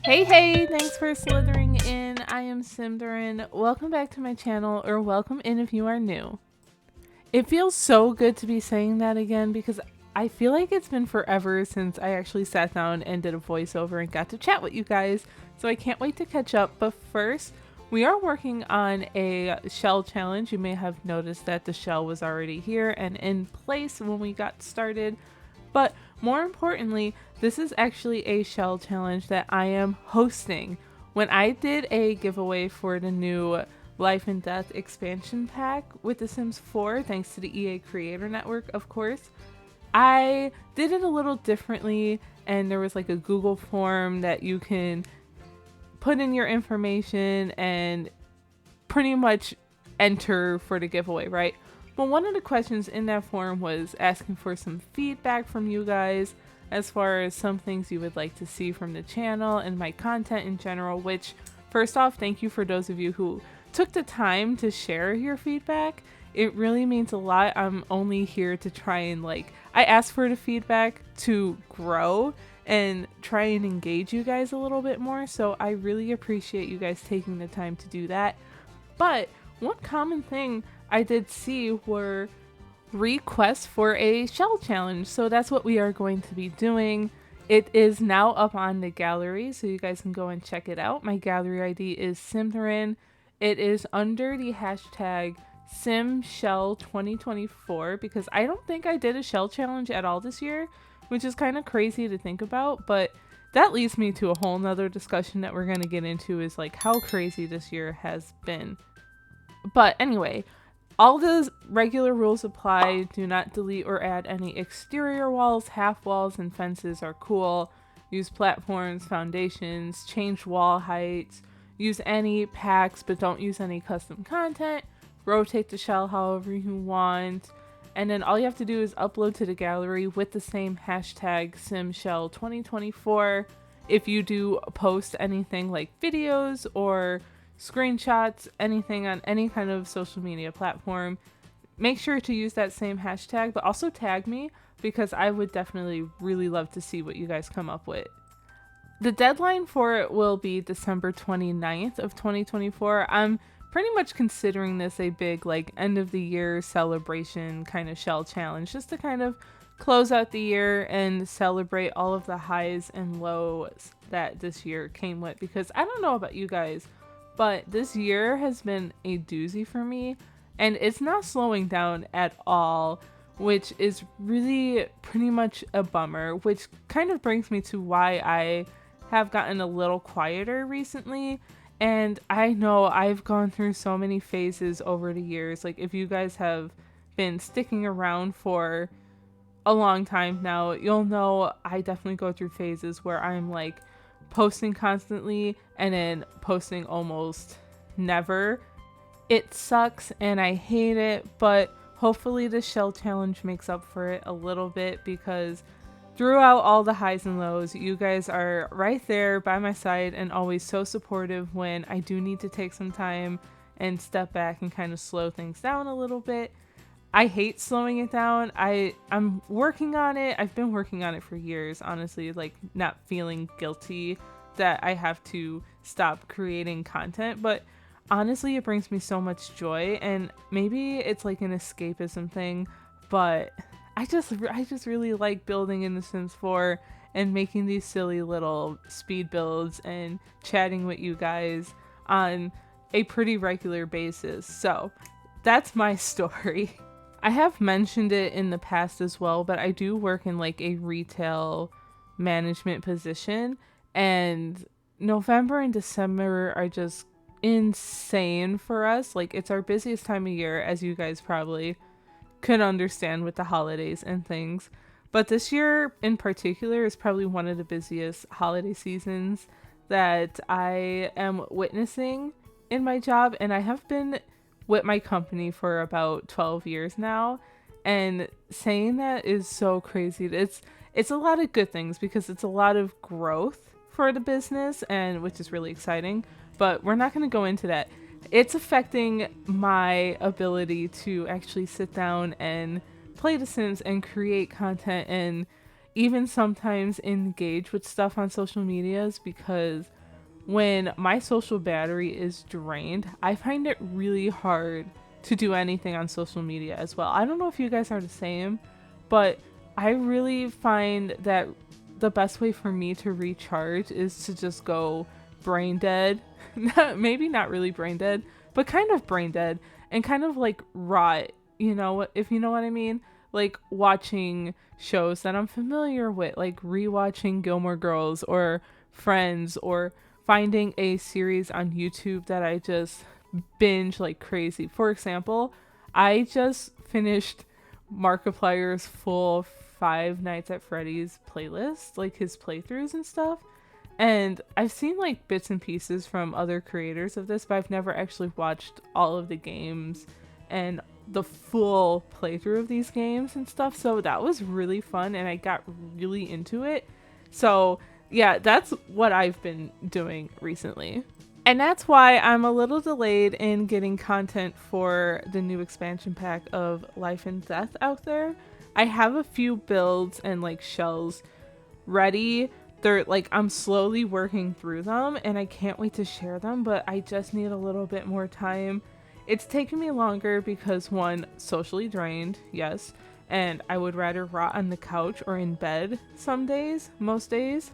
Hey, thanks for slithering in. I am Symtherin. Welcome back to my channel, or welcome in if you are new. It feels so good to be saying that again because I feel like it's been forever since I actually sat down and did a voiceover and got to chat with you guys, so I can't wait to catch up. But first, we are working on a shell challenge. You may have noticed that the shell was already here and in place when we got started. But more importantly, this is actually a shell challenge that I am hosting. When I did a giveaway for the new Life and Death expansion pack with The Sims 4, thanks to the EA Creator Network, of course, I did it a little differently, and there was like a Google form that you can put in your information and pretty much enter for the giveaway, right? Well, one of the questions in that form was asking for some feedback from you guys as far as some things you would like to see from the channel and my content in general, which, first off, thank you for those of you who took the time to share your feedback. It really means a lot. I'm only here to try and I asked for the feedback to grow and try and engage you guys a little bit more, so I really appreciate you guys taking the time to do that. But one common thing I did see were requests for a shell challenge, so that's what we are going to be doing. It is now up on the gallery, so you guys can go and check it out. My gallery ID is Symtherin. It is under the hashtag SimShell2024 because I don't think I did a shell challenge at all this year, which is kind of crazy to think about, but that leads me to a whole nother discussion that we're going to get into, is like how crazy this year has been. But anyway, all the regular rules apply. Do not delete or add any exterior walls, half walls, and fences are cool. Use platforms, foundations, change wall heights. Use any packs, but don't use any custom content. Rotate the shell however you want. And then all you have to do is upload to the gallery with the same hashtag SimShell2024. If you do post anything like videos or screenshots, anything on any kind of social media platform, make sure to use that same hashtag, but also tag me because I would definitely really love to see what you guys come up with. The deadline for it will be December 29th of 2024. I'm pretty much considering this a big end of the year celebration kind of shell challenge, just to kind of close out the year and celebrate all of the highs and lows that this year came with, because I don't know about you guys, but this year has been a doozy for me, and it's not slowing down at all, which is really pretty much a bummer, which kind of brings me to why I have gotten a little quieter recently. And I know I've gone through so many phases over the years. Like, if you guys have been sticking around for a long time now, you'll know I definitely go through phases where I'm posting constantly and then posting almost never. It sucks and I hate it, but hopefully the shell challenge makes up for it a little bit, because throughout all the highs and lows, you guys are right there by my side and always so supportive when I do need to take some time and step back and kind of slow things down a little bit. I hate slowing it down. I'm working on it. I've been working on it for years, honestly, not feeling guilty that I have to stop creating content, but honestly, it brings me so much joy, and maybe it's like an escapism thing, but I just really like building in The Sims 4 and making these silly little speed builds and chatting with you guys on a pretty regular basis. So that's my story. I have mentioned it in the past as well, but I do work in a retail management position, and November and December are just insane for us. It's our busiest time of year, as you guys probably could understand with the holidays and things. But this year in particular is probably one of the busiest holiday seasons that I am witnessing in my job, and I have been with my company for about 12 years now, and saying that is so crazy. It's a lot of good things because it's a lot of growth for the business, and which is really exciting, but we're not going to go into that. It's affecting my ability to actually sit down and play The Sims and create content and even sometimes engage with stuff on social medias, because when my social battery is drained, I find it really hard to do anything on social media as well. I don't know if you guys are the same, but I really find that the best way for me to recharge is to just go brain dead. Maybe not really brain dead, but kind of brain dead, and kind of like rot, if you know what I mean? Like watching shows that I'm familiar with, like rewatching Gilmore Girls or Friends, or finding a series on YouTube that I just binge like crazy. For example, I just finished Markiplier's full Five Nights at Freddy's playlist, like his playthroughs and stuff. And I've seen like bits and pieces from other creators of this, but I've never actually watched all of the games and the full playthrough of these games and stuff. So that was really fun, and I got really into it. So yeah, that's what I've been doing recently. And that's why I'm a little delayed in getting content for the new expansion pack of Life and Death out there. I have a few builds and like shells ready. They're like, I'm slowly working through them, and I can't wait to share them, but I just need a little bit more time. It's taken me longer because, one, socially drained, yes, and I would rather rot on the couch or in bed some days, most days,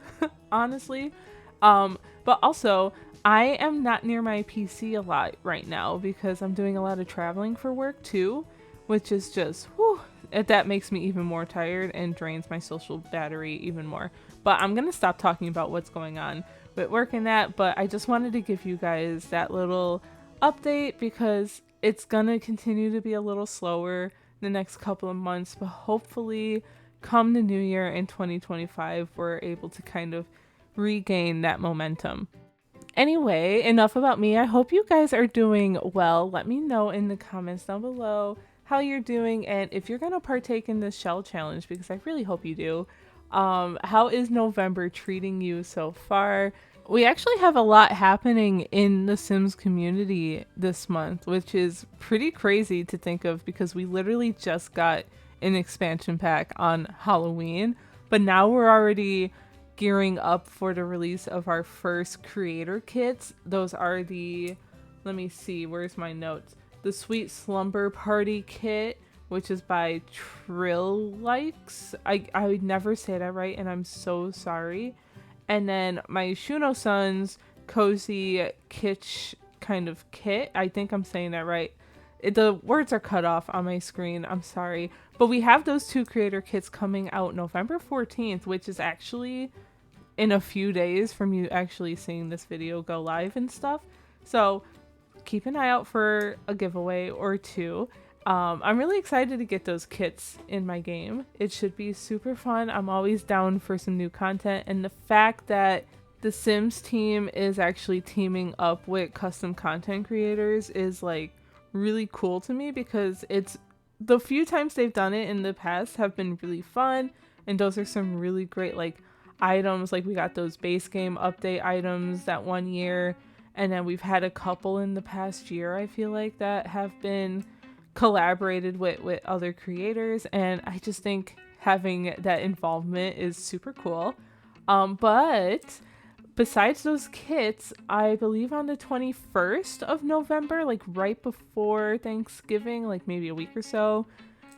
honestly. But also, I am not near my PC a lot right now because I'm doing a lot of traveling for work too, which is just, whew, that makes me even more tired and drains my social battery even more. But I'm going to stop talking about what's going on with work and that, but I just wanted to give you guys that little update because it's going to continue to be a little slower the next couple of months, but hopefully come the new year in 2025, we're able to kind of regain that momentum. Anyway, enough about me. I hope you guys are doing well. Let me know in the comments down below how you're doing, and if you're going to partake in this shell challenge, because I really hope you do. How is November treating you so far? We actually have a lot happening in the Sims community this month, which is pretty crazy to think of because we literally just got an expansion pack on Halloween, but now we're already gearing up for the release of our first creator kits. Those are the, let me see, where's my notes? The Sweet Slumber Party kit, which is by Trill-Likes. I would never say that right, and I'm so sorry. And then my Shuno-san's Cozy Kitsch kind of kit. I think I'm saying that right. The words are cut off on my screen. I'm sorry. But we have those two creator kits coming out November 14th, which is actually in a few days from you actually seeing this video go live and stuff. So keep an eye out for a giveaway or two. I'm really excited to get those kits in my game. It should be super fun. I'm always down for some new content, and the fact that the Sims team is actually teaming up with custom content creators is like really cool to me, because it's the few times they've done it in the past have been really fun, and those are some really great like items. Like we got those base game update items that one year, and then we've had a couple in the past year, I feel like, that have been collaborated with other creators, and I just think having that involvement is super cool. But besides those kits, I believe on the 21st of November, like right before Thanksgiving, like maybe a week or so,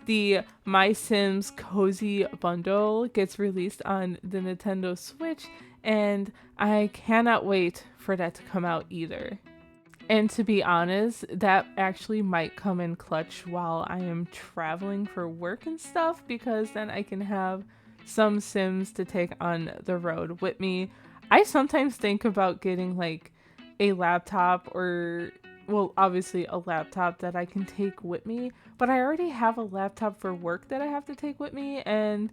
the My Sims Cozy Bundle gets released on the Nintendo Switch, and I cannot wait for that to come out either. And to be honest, that actually might come in clutch while I am traveling for work and stuff, because then I can have some Sims to take on the road with me. I sometimes think about getting like a laptop, or, well, obviously a laptop that I can take with me, but I already have a laptop for work that I have to take with me, and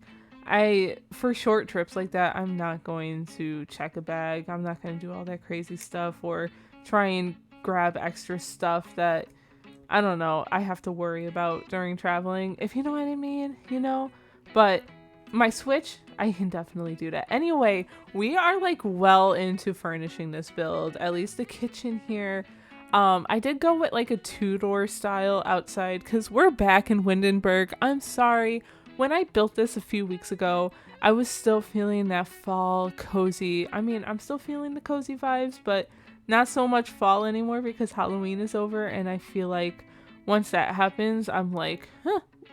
for short trips like that, I'm not going to check a bag. I'm not going to do all that crazy stuff or try and grab extra stuff that, I don't know, I have to worry about during traveling, if you know what I mean, but my Switch, I can definitely do that. Anyway, we are like well into furnishing this build, at least the kitchen here. I did go with like a Tudor style outside because we're back in Windenburg. I'm sorry, when I built this a few weeks ago, I was still feeling that fall cozy. I mean, I'm still feeling the cozy vibes, but not so much fall anymore because Halloween is over, and I feel like once that happens, I'm like,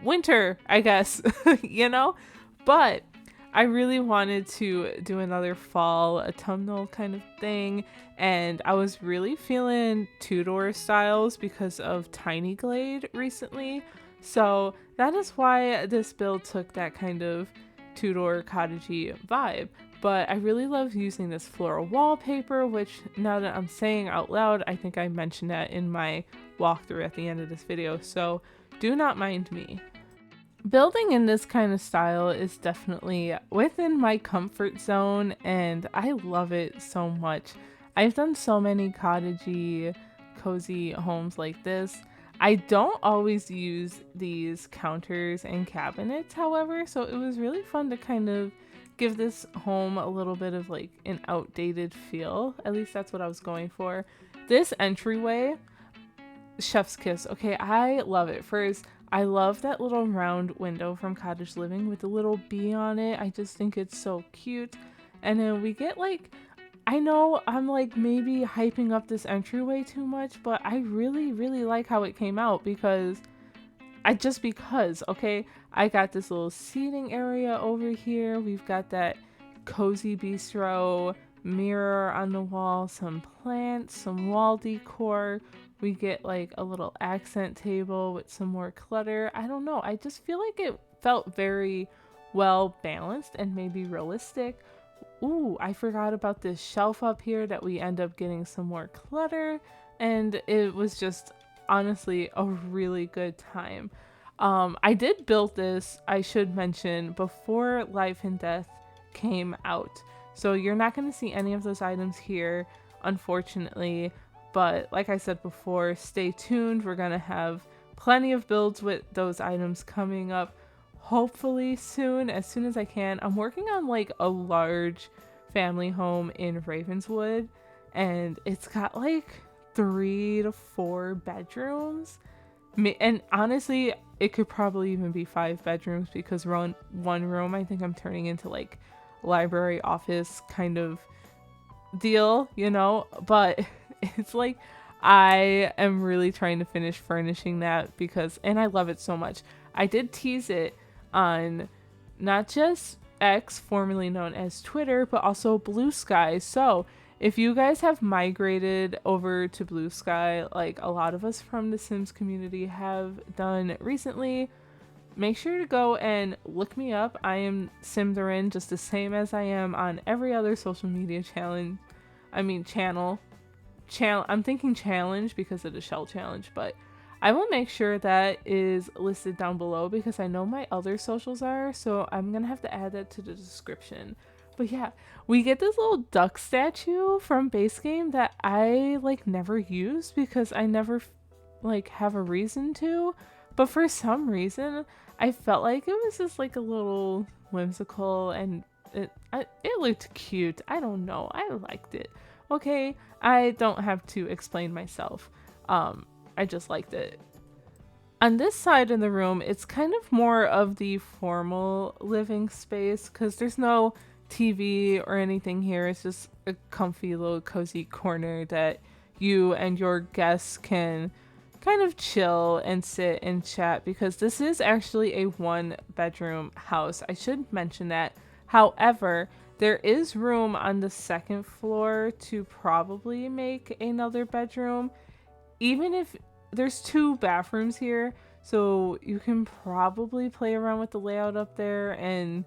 winter, I guess, you know? But I really wanted to do another fall autumnal kind of thing, and I was really feeling Tudor styles because of Tiny Glade recently. So that is why this build took that kind of Tudor cottagey vibe. But I really love using this floral wallpaper, which now that I'm saying out loud, I think I mentioned that in my walkthrough at the end of this video, so do not mind me. Building in this kind of style is definitely within my comfort zone, and I love it so much. I've done so many cottagey, cozy homes like this. I don't always use these counters and cabinets, however, so it was really fun to kind of give this home a little bit of like an outdated feel. At least that's what I was going for. This entryway, chef's kiss. Okay, I love it. First, I love that little round window from Cottage Living with the little bee on it. I just think it's so cute. And then we get like, I know I'm like maybe hyping up this entryway too much, but I really, really like how it came out because okay, I got this little seating area over here. We've got that cozy bistro mirror on the wall, some plants, some wall decor. We get like a little accent table with some more clutter. I don't know. I just feel like it felt very well balanced and maybe realistic. Ooh, I forgot about this shelf up here that we end up getting some more clutter. And it was just honestly a really good time. I did build this, I should mention, before Life and Death came out. So you're not going to see any of those items here, unfortunately. But like I said before, stay tuned. We're going to have plenty of builds with those items coming up hopefully soon, as soon as I can. I'm working on like a large family home in Ravenswood, and it's got like 3 to 4 bedrooms. And honestly, it could probably even be 5 bedrooms because one room I think I'm turning into like library office kind of deal, you know? But it's like I am really trying to finish furnishing that because, and I love it so much. I did tease it on not just X, formerly known as Twitter, but also Blue Sky. So if you guys have migrated over to Blue Sky, like a lot of us from the Sims community have done recently, make sure to go and look me up. I am Symtherin, just the same as I am on every other social media channel. I'm thinking challenge because of the shell challenge, but I will make sure that is listed down below because I know my other socials are, so I'm gonna have to add that to the description. But yeah, we get this little duck statue from base game that I like never use because I never like have a reason to, but for some reason I felt like it was just like a little whimsical and it looked cute. I don't know, I liked it. Okay, I don't have to explain myself. I just liked it. On this side of the room, it's kind of more of the formal living space because there's no TV or anything here. It's just a comfy little cozy corner that you and your guests can kind of chill and sit and chat because this is actually a 1-bedroom house. I should mention that. However, there is room on the 2nd floor to probably make another bedroom. Even if there's 2 bathrooms here, so you can probably play around with the layout up there and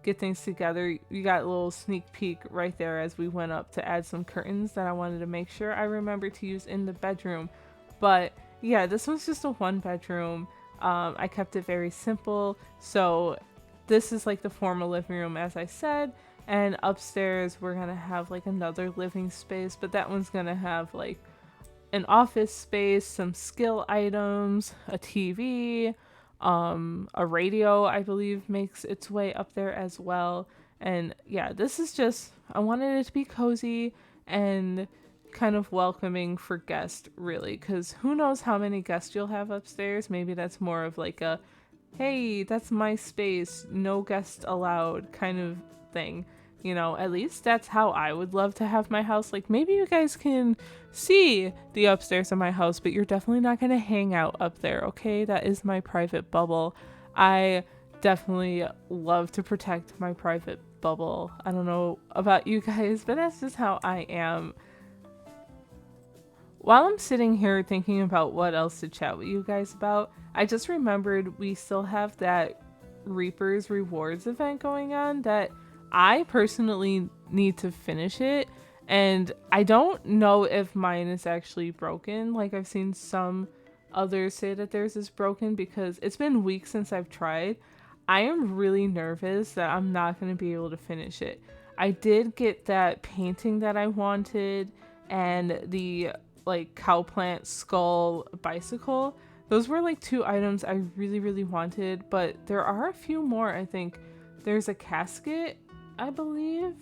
get things together. You got a little sneak peek right there as we went up to add some curtains that I wanted to make sure I remember to use in the bedroom. But yeah, this one's just a 1-bedroom. I kept it very simple. So this is like the formal living room, as I said. And upstairs, we're going to have like another living space, but that one's going to have like an office space, some skill items, a TV, a radio, I believe, makes its way up there as well. And yeah, this is just, I wanted it to be cozy and kind of welcoming for guests, really, because who knows how many guests you'll have upstairs. Maybe that's more of like a hey, that's my space, no guests allowed kind of thing. You know, at least that's how I would love to have my house. Like, maybe you guys can see the upstairs of my house, but you're definitely not going to hang out up there, okay? That is my private bubble. I definitely love to protect my private bubble. I don't know about you guys, but that's just how I am. While I'm sitting here thinking about what else to chat with you guys about, I just remembered we still have that Reaper's Rewards event going on that I personally need to finish it. And I don't know if mine is actually broken. Like, I've seen some others say that theirs is broken because it's been weeks since I've tried. I am really nervous that I'm not going to be able to finish it. I did get that painting that I wanted and the like cowplant skull bicycle. Those were like 2 items I really, really wanted, but there are a few more. I think there's a casket, I believe,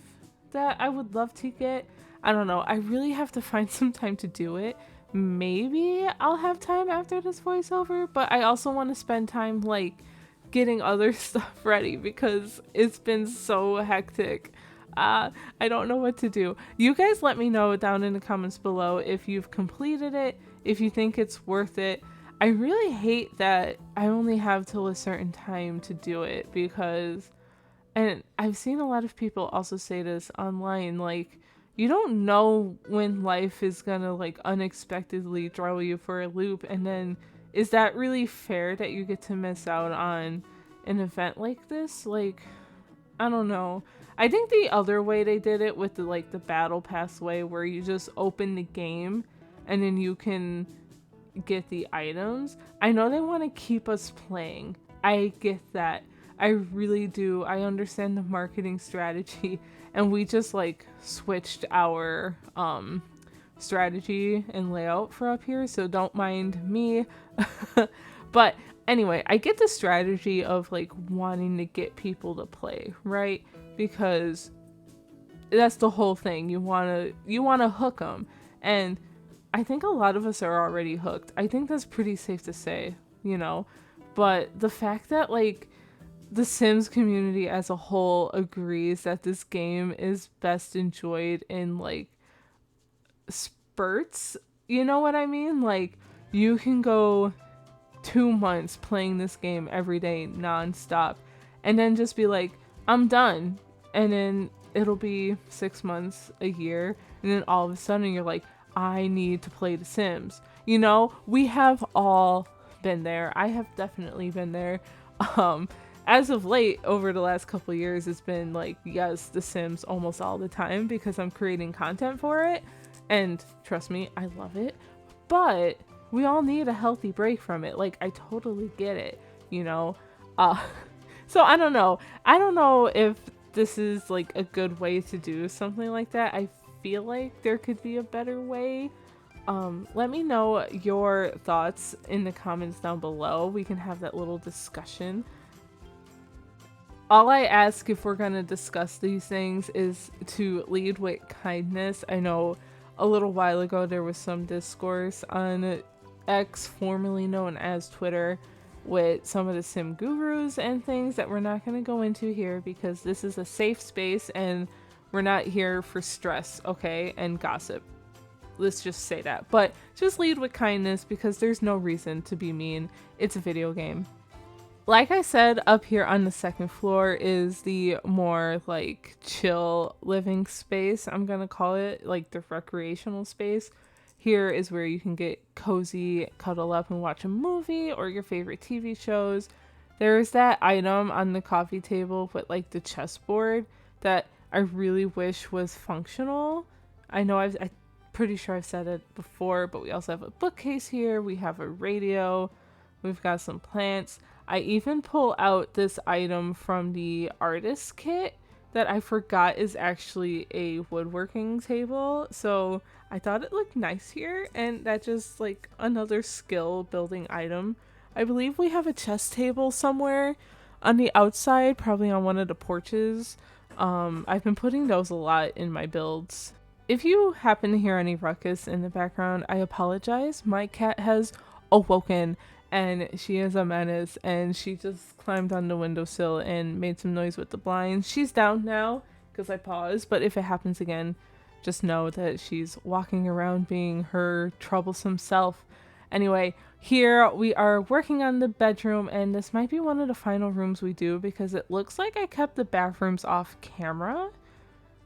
that I would love to get. I don't know. I really have to find some time to do it. Maybe I'll have time after this voiceover, but I also want to spend time like getting other stuff ready because it's been so hectic. I don't know what to do. You guys let me know down in the comments below if you've completed it, if you think it's worth it. I really hate that I only have till a certain time to do it because, and I've seen a lot of people also say this online, like, you don't know when life is gonna like unexpectedly throw you for a loop, and then is that really fair that you get to miss out on an event like this? Like, I don't know. I think the other way they did it with the like the battle pass way where you just open the game and then you can get the items. I know they want to keep us playing. I get that. I really do. I understand the marketing strategy, and we just like switched our strategy and layout for up here, so don't mind me. But anyway, I get the strategy of like wanting to get people to play, right? Because that's the whole thing. You want to hook them. And I think a lot of us are already hooked. I think that's pretty safe to say, you know. But the fact that like the Sims community as a whole agrees that this game is best enjoyed in like spurts, you know what I mean? Like, you can go 2 months playing this game every day nonstop and then just be like, I'm done. And then it'll be 6 months, a year, and then all of a sudden you're like, I need to play The Sims. You know, we have all been there. I have definitely been there. As of late, over the last couple of years, it's been like, yes, The Sims almost all the time because I'm creating content for it. And trust me, I love it. But we all need a healthy break from it. Like, I totally get it, you know? So I don't know. I don't know if this is like a good way to do something like that. I feel like there could be a better way. Let me know your thoughts in the comments down below. We can have that little discussion. All I ask if we're going to discuss these things is to lead with kindness. I know a little while ago there was some discourse on X, formerly known as Twitter, with some of the sim gurus and things that we're not going to go into here because this is a safe space and we're not here for stress, okay, and gossip. Let's just say that. But just lead with kindness because there's no reason to be mean. It's a video game. Like I said, up here on the second floor is the more like chill living space, I'm gonna call it, like the recreational space. Here is where you can get cozy, cuddle up and watch a movie or your favorite TV shows. There's that item on the coffee table with like the chessboard that I really wish was functional. I know I'm pretty sure I've said it before, but we also have a bookcase here. We have a radio. We've got some plants. I even pull out this item from the artist kit that I forgot is actually a woodworking table. So I thought it looked nice here, and that's just like another skill building item. I believe we have a chess table somewhere on the outside, probably on one of the porches. I've been putting those a lot in my builds. If you happen to hear any ruckus in the background, I apologize. My cat has awoken and she is a menace, and she just climbed on the windowsill and made some noise with the blinds. She's down now because I paused, but if it happens again, just know that she's walking around being her troublesome self. Anyway, here we are working on the bedroom, and this might be one of the final rooms we do because it looks like I kept the bathrooms off camera,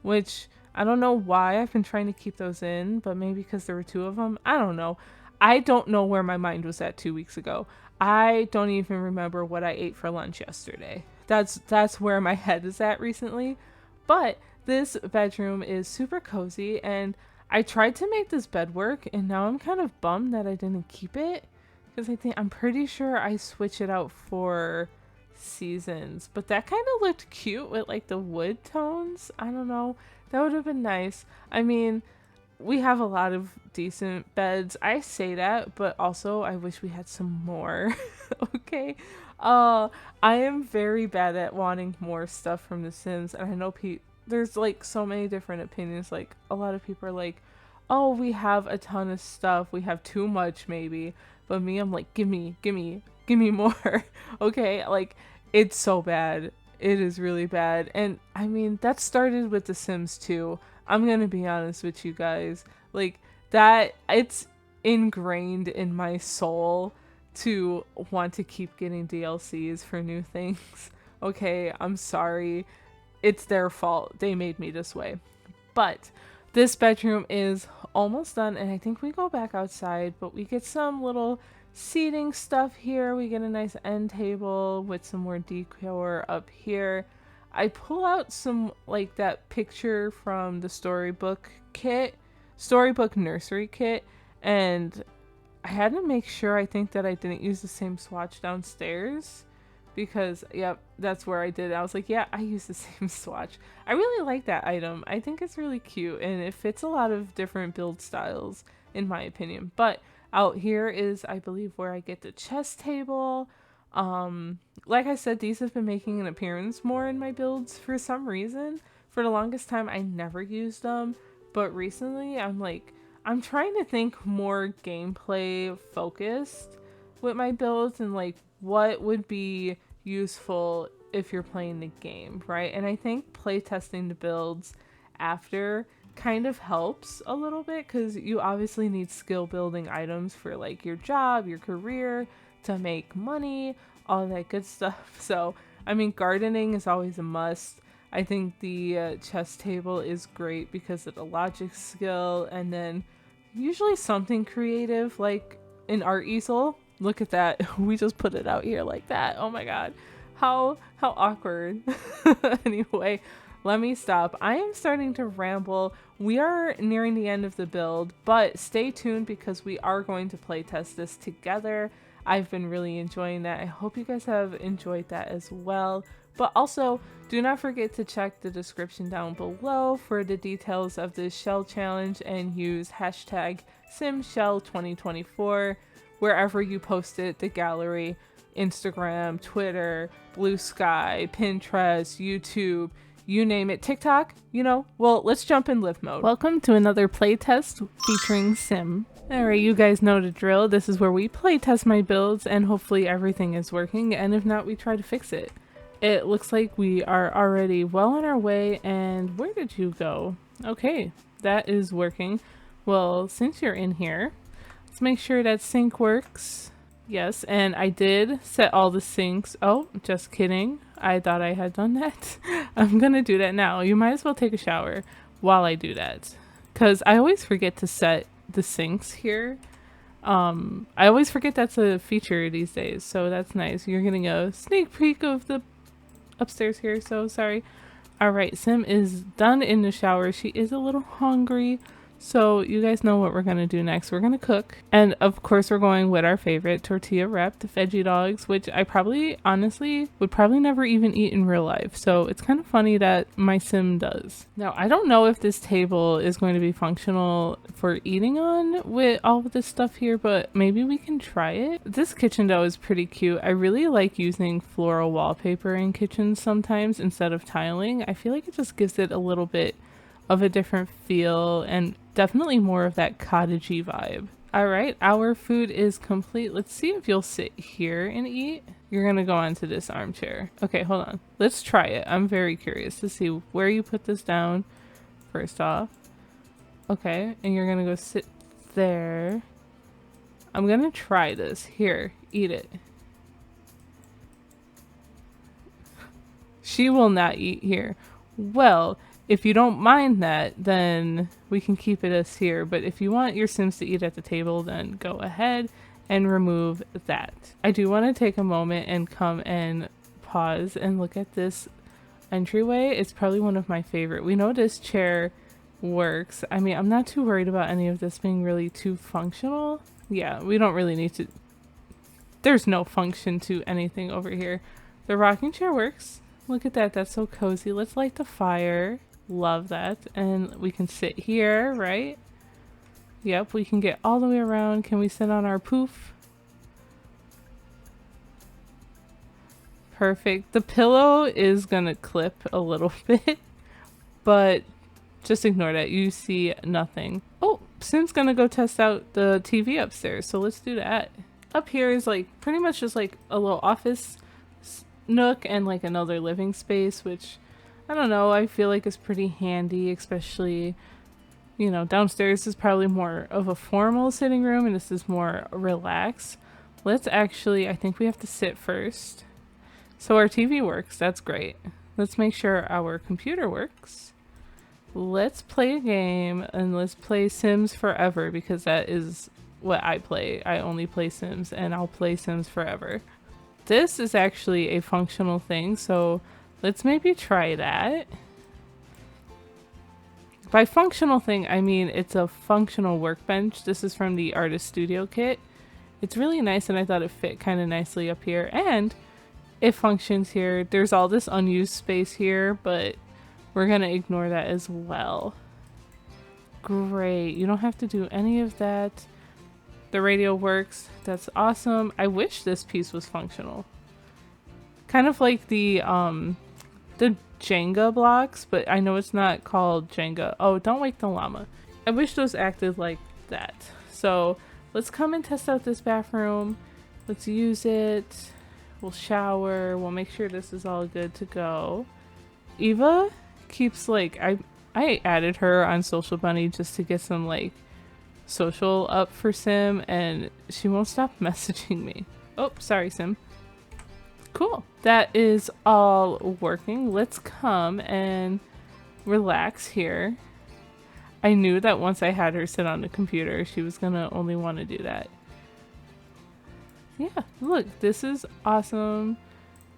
which I don't know why. I've been trying to keep those in, but maybe because there were two of them. I don't know. I don't know where my mind was at 2 weeks ago. I don't even remember what I ate for lunch yesterday. That's where my head is at recently. But this bedroom is super cozy, and I tried to make this bed work, and now I'm kind of bummed that I didn't keep it because I'm pretty sure I switched it out for seasons. But that kind of looked cute with like the wood tones. I don't know. That would have been nice. I mean, we have a lot of decent beds. I say that, but also I wish we had some more. Okay. I am very bad at wanting more stuff from The Sims, and I know there's like so many different opinions. Like a lot of people are like, "Oh, we have a ton of stuff. We have too much maybe." But me, I'm like, "Give me more." Okay? Like it's so bad. It is really bad. And I mean, that started with The Sims 2. I'm going to be honest with you guys. Like that, it's ingrained in my soul to want to keep getting DLCs for new things. Okay, I'm sorry. It's their fault. They made me this way. But this bedroom is almost done, and I think we go back outside, but we get some little seating stuff here. We get a nice end table with some more decor up here. I pull out some like that picture from the Storybook Nursery kit, and I had to make sure I think that I didn't use the same swatch downstairs because yep, that's where I did it. I was like, yeah, I used the same swatch. I really like that item. I think it's really cute, and it fits a lot of different build styles in my opinion. But out here is, I believe, where I get the chess table. Like I said, these have been making an appearance more in my builds for some reason. For the longest time, I never used them, but recently I'm trying to think more gameplay focused with my builds and like what would be useful if you're playing the game, right? And I think playtesting the builds after kind of helps a little bit because you obviously need skill building items for like your job, your career, to make money, all that good stuff. So I mean, gardening is always a must. I think the chess table is great because of the logic skill, and then usually something creative like an art easel. Look at that. We just put it out here like that. Oh my god, how awkward. Anyway, let me stop. I am starting to ramble. We are nearing the end of the build, but stay tuned because we are going to play test this together. I've been really enjoying that. I hope you guys have enjoyed that as well. But also, do not forget to check the description down below for the details of this shell challenge and use hashtag SimShell2024 wherever you post it, the gallery, Instagram, Twitter, Blue Sky, Pinterest, YouTube, you name it, TikTok, you know. Well, let's jump in live mode. Welcome to another playtest featuring Sim. Alright, you guys know the drill. This is where we playtest my builds and hopefully everything is working, and if not, we try to fix it. It looks like we are already well on our way, and where did you go? Okay, that is working. Well, since you're in here, let's make sure that sync works. Yes, and I did set all the sinks. Oh, just kidding. I thought I had done that. I'm gonna do that now. You might as well take a shower while I do that, because I always forget to set the sinks here. I always forget that's a feature these days, so that's nice. You're getting a sneak peek of the upstairs here, so sorry. Alright, Sim is done in the shower. She is a little hungry, so you guys know what we're gonna do next. We're gonna cook, and of course we're going with our favorite tortilla wrap, the veggie dogs, which I honestly would probably never even eat in real life, so it's kind of funny that my Sim does. Now, I don't know if this table is going to be functional for eating on with all of this stuff here, but maybe we can try it. This kitchen though is pretty cute. I really like using floral wallpaper in kitchens sometimes instead of tiling. I feel like it just gives it a little bit of a different feel and definitely more of that cottagey vibe. All right, our food is complete. Let's see if you'll sit here and eat. You're gonna go onto this armchair. Okay, hold on. Let's try it. I'm very curious to see where you put this down first off. Okay, and you're gonna go sit there. I'm gonna try this. Here, eat it. She will not eat here. Well, if you don't mind that, then we can keep it as here. But if you want your Sims to eat at the table, then go ahead and remove that. I do want to take a moment and come and pause and look at this entryway. It's probably one of my favorite. We know this chair works. I mean, I'm not too worried about any of this being really too functional. Yeah, we don't really need to. There's no function to anything over here. The rocking chair works. Look at that. That's so cozy. Let's light the fire. Love that. And we can sit here, right? Yep, we can get all the way around. Can we sit on our poof? Perfect. The pillow is gonna clip a little bit, but just ignore that. You see nothing. Oh, Sim's gonna go test out the TV upstairs, so let's do that. Up here is like pretty much just like a little office nook and like another living space, which I don't know, I feel like is pretty handy, especially, you know, downstairs is probably more of a formal sitting room and this is more relaxed. Let's actually, I think we have to sit first. So our TV works, that's great. Let's make sure our computer works. Let's play a game and let's play Sims forever because that is what I play. I only play Sims and I'll play Sims forever. This is actually a functional thing, so let's maybe try that. By functional thing, I mean it's a functional workbench. This is from the Artist Studio kit. It's really nice and I thought it fit kind of nicely up here. And it functions here. There's all this unused space here, but we're going to ignore that as well. Great. You don't have to do any of that. The radio works. That's awesome. I wish this piece was functional. Kind of like the Jenga blocks, but I know it's not called Jenga. Oh, don't wake the llama. I wish those acted like that. So let's come and test out this bathroom. Let's use it. We'll shower. We'll make sure this is all good to go. Eva keeps like, I added her on Social Bunny just to get some like social up for Sim and she won't stop messaging me. Oh, sorry, Sim. Cool. That is all working. Let's come and relax here. I knew that once I had her sit on the computer, she was gonna only want to do that. Yeah, look, this is awesome.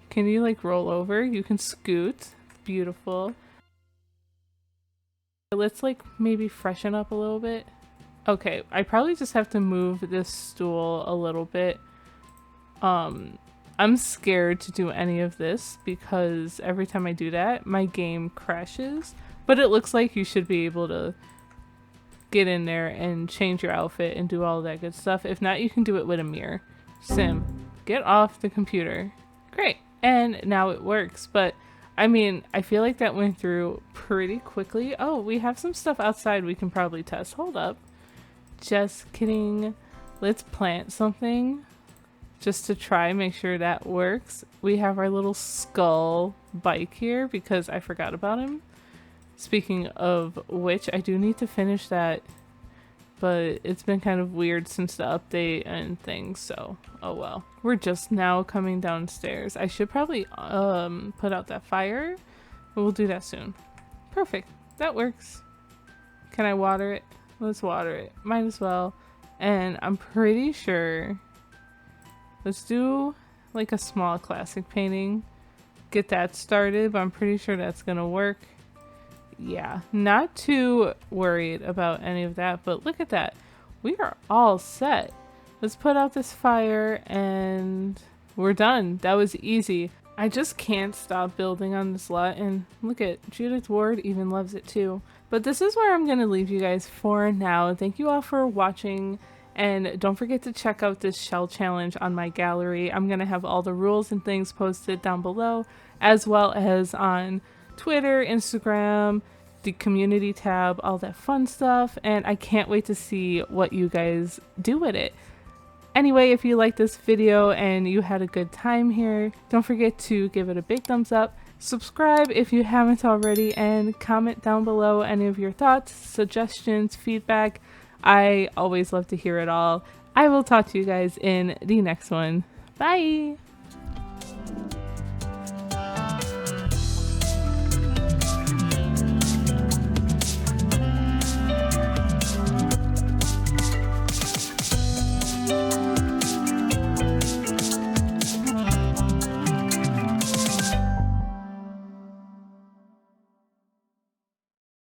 Can you like roll over? You can scoot. Beautiful. Let's like maybe freshen up a little bit. Okay, I probably just have to move this stool a little bit. I'm scared to do any of this because every time I do that, my game crashes. But it looks like you should be able to get in there and change your outfit and do all that good stuff. If not, you can do it with a mirror. Sim, get off the computer. Great. And now it works. But I mean, I feel like that went through pretty quickly. Oh, we have some stuff outside we can probably test. Hold up. Just kidding. Let's plant something just to try make sure that works. We have our little skull bike here because I forgot about him. Speaking of which, I do need to finish that, but it's been kind of weird since the update and things, so oh well. We're just now coming downstairs. I should probably put out that fire, but we'll do that soon. Perfect. That works. Can I water it? Let's water it. Might as well. And I'm pretty sure, let's do like a small classic painting. Get that started, but I'm pretty sure that's gonna work. Yeah, not too worried about any of that, but look at that. We are all set. Let's put out this fire and we're done. That was easy. I just can't stop building on this lot, and look at Judith Ward even loves it too. But this is where I'm going to leave you guys for now. Thank you all for watching, and don't forget to check out this shell challenge on my gallery. I'm going to have all the rules and things posted down below, as well as on Twitter, Instagram, the community tab, all that fun stuff, and I can't wait to see what you guys do with it. Anyway, if you liked this video and you had a good time here, don't forget to give it a big thumbs up, subscribe if you haven't already, and comment down below any of your thoughts, suggestions, feedback. I always love to hear it all. I will talk to you guys in the next one. Bye!